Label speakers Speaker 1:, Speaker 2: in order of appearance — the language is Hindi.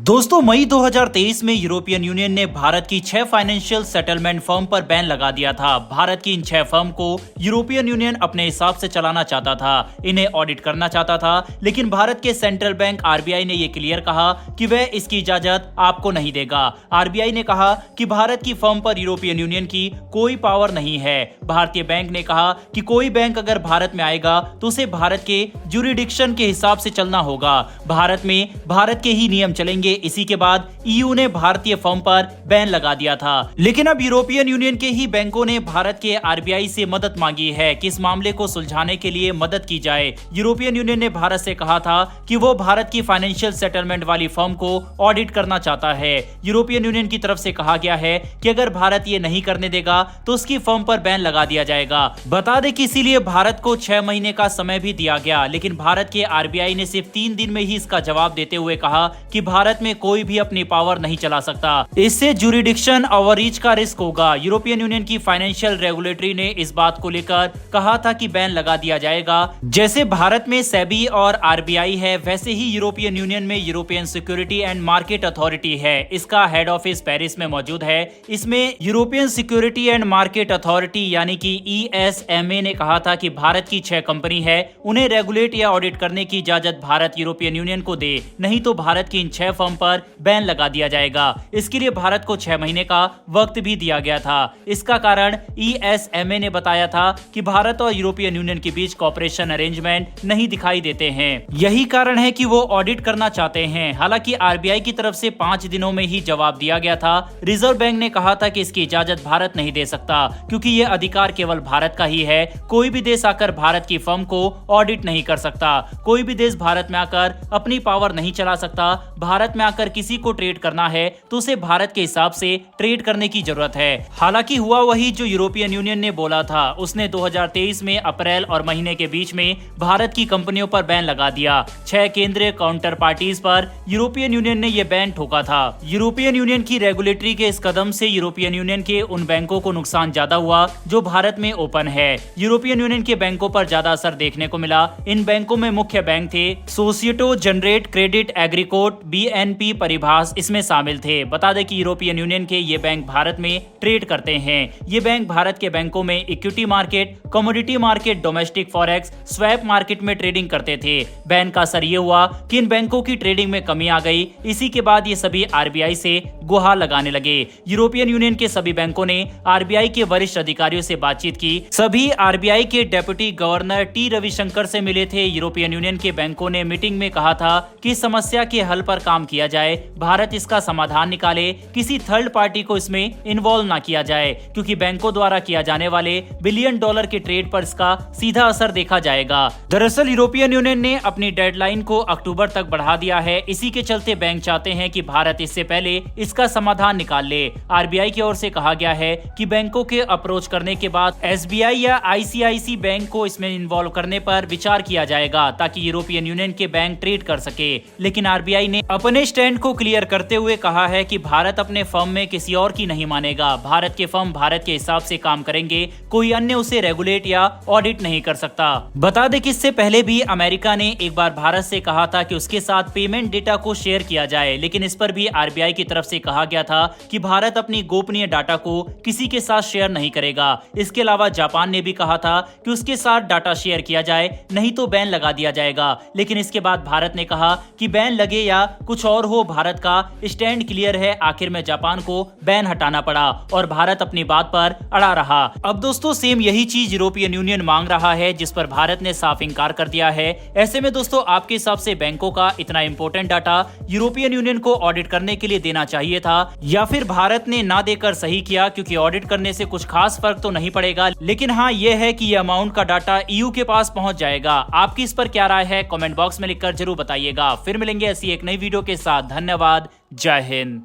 Speaker 1: दोस्तों मई 2023 में यूरोपियन यूनियन ने भारत की 6 फाइनेंशियल सेटलमेंट फर्म पर बैन लगा दिया था। भारत की इन 6 फर्म को यूरोपियन यूनियन अपने हिसाब से चलाना चाहता था, इन्हें ऑडिट करना चाहता था, लेकिन भारत के सेंट्रल बैंक आरबीआई ने यह क्लियर कहा कि वह इसकी इजाजत आपको नहीं देगा। आरबीआई ने कहा कि भारत की फर्म पर यूरोपियन यूनियन की कोई पावर नहीं है। भारतीय बैंक ने कहा कि कोई बैंक अगर भारत में आएगा तो उसे भारत के ज्यूरिडिक्शन के हिसाब से चलना होगा। भारत में भारत के ही नियम चलेंगे। इसी के बाद ईयू ने भारतीय फर्म पर बैन लगा दिया था, लेकिन अब यूरोपियन यूनियन के ही बैंकों ने भारत के आरबीआई से मदद मांगी है कि इस मामले को सुलझाने के लिए मदद की जाए। यूरोपियन यूनियन ने भारत से कहा था कि वो भारत की फाइनेंशियल सेटलमेंट वाली फर्म को ऑडिट करना चाहता है। यूरोपियन यूनियन की तरफ से कहा गया है कि अगर भारत ये नहीं करने देगा तो उसकी फर्म पर बैन लगा दिया जाएगा। बता दें कि इसीलिए भारत को 6 महीने का समय भी दिया गया, लेकिन भारत के आरबीआई ने सिर्फ 3 दिन में ही इसका जवाब देते हुए कहा कि भारत में कोई भी अपनी पावर नहीं चला सकता। इससे ज्यूरिडिक्शन ओवररीच का रिस्क होगा। यूरोपियन यूनियन की फाइनेंशियल रेगुलेटरी ने इस बात को लेकर कहा था कि बैन लगा दिया जाएगा। जैसे भारत में सेबी और आरबीआई है, वैसे ही यूरोपियन यूनियन में European security and market authority है। इसका हेड ऑफिस पेरिस में मौजूद है। इसमें European security and market authority यानी कि ESMA ने कहा था कि भारत की 6 कंपनी है, उन्हें रेगुलेट या ऑडिट करने की इजाजत भारत यूरोपियन यूनियन को दे, नहीं तो भारत की इन 6 फर्म पर बैन लगा दिया जाएगा। इसके लिए भारत को 6 महीने का वक्त भी दिया गया था। इसका कारण ESMA ने बताया था कि भारत और यूरोपियन यूनियन के बीच कॉपरेशन अरेंजमेंट नहीं दिखाई देते हैं। यही कारण है कि वो ऑडिट करना चाहते हैं। हालांकि आरबीआई की तरफ से 5 दिनों में ही जवाब दिया गया था। रिजर्व बैंक ने कहा था कि इसकी इजाजत भारत नहीं दे सकता, क्योंकि ये अधिकार केवल भारत का ही है। कोई भी देश आकर भारत की फर्म को ऑडिट नहीं कर सकता। कोई भी देश भारत में आकर अपनी पावर नहीं चला सकता। भारत में आकर किसी को ट्रेड करना है तो उसे भारत के हिसाब से ट्रेड करने की जरूरत है। हालांकि हुआ वही जो यूरोपियन यूनियन ने बोला था। उसने 2023 में अप्रैल और महीने के बीच में भारत की कंपनियों पर बैन लगा दिया। 6 केंद्रीय काउंटर पार्टीज पर यूरोपियन यूनियन ने यह बैन ठोका था। यूरोपियन यूनियन की रेगुलेटरी के इस कदम से यूरोपियन यूनियन के उन बैंकों को नुकसान ज्यादा हुआ जो भारत में ओपन है। यूरोपियन यूनियन के बैंकों पर ज्यादा असर देखने को मिला। इन बैंकों में मुख्य बैंक थे सोसिएटो जनरेट क्रेडिट एग्रीकोट BNP परिभाष इसमें शामिल थे। बता दें कि यूरोपियन यूनियन के ये बैंक भारत में ट्रेड करते हैं। ये बैंक भारत के बैंकों में equity market, commodity market, domestic forex, swap market में ट्रेडिंग करते थे। बैन का असर ये हुआ कि इन बैंकों की ट्रेडिंग में कमी आ गई। इसी के बाद ये सभी आरबीआई से गुहार लगाने लगे। यूरोपियन यूनियन के सभी बैंकों ने आरबीआई के वरिष्ठ अधिकारियों से बातचीत की। सभी आरबीआई के डेप्यूटी गवर्नर टी रविशंकर से मिले थे। यूरोपियन यूनियन के बैंकों ने मीटिंग में कहा था कि समस्या के हल पर काम किया जाए, भारत इसका समाधान निकाले, किसी थर्ड पार्टी को इसमें इन्वॉल्व ना किया जाए, क्योंकि बैंकों द्वारा किया जाने वाले बिलियन डॉलर के ट्रेड पर इसका सीधा असर देखा जाएगा। दरअसल यूरोपियन यूनियन ने अपनी डेडलाइन को अक्टूबर तक बढ़ा दिया है। इसी के चलते बैंक चाहते हैं कि भारत इससे पहले इसका समाधान निकाल ले। आरबीआई की ओर से कहा गया है कि बैंकों के अप्रोच करने के बाद SBI या ICICI बैंक को इसमें इन्वॉल्व करने पर विचार किया जाएगा, ताकि यूरोपियन यूनियन के बैंक ट्रेड कर सके। लेकिन आरबीआई ने अपने स्टैंड को क्लियर करते हुए कहा है कि भारत अपने फर्म में किसी और की नहीं मानेगा। भारत के फर्म भारत के हिसाब से काम करेंगे, कोई अन्य उसे रेगुलेट या ऑडिट नहीं कर सकता। बता दें कि इससे पहले भी अमेरिका ने एक बार भारत से कहा था कि उसके साथ पेमेंट डेटा को शेयर किया जाए, लेकिन इस पर भी आरबीआई की तरफ से कहा गया था कि भारत अपनी गोपनीय डाटा को किसी के साथ शेयर नहीं करेगा। इसके अलावा जापान ने भी कहा था कि उसके साथ डाटा शेयर किया जाए, नहीं तो बैन लगा दिया जाएगा। लेकिन इसके बाद भारत ने कहा कि बैन लगे या कुछ और हो, भारत का स्टैंड क्लियर है। आखिर में जापान को बैन हटाना पड़ा और भारत अपनी बात पर अड़ा रहा। अब दोस्तों सेम यही चीज यूरोपियन यूनियन मांग रहा है, जिस पर भारत ने साफ इंकार कर दिया है। ऐसे में दोस्तों आपके हिसाब से बैंकों का इतना इंपॉर्टेंट डाटा यूरोपियन यूनियन को ऑडिट करने के लिए देना चाहिए था, या फिर भारत ने ना देकर सही किया, क्योंकि ऑडिट करने से कुछ खास फर्क तो नहीं पड़ेगा, लेकिन हाँ ये है कि ये अमाउंट का डाटा EU के पास पहुंच जाएगा। आपकी इस पर क्या राय है कमेंट बॉक्स में लिखकर जरूर बताइएगा। फिर मिलेंगे ऐसी एक नई वीडियो के साथ। धन्यवाद। जय हिंद।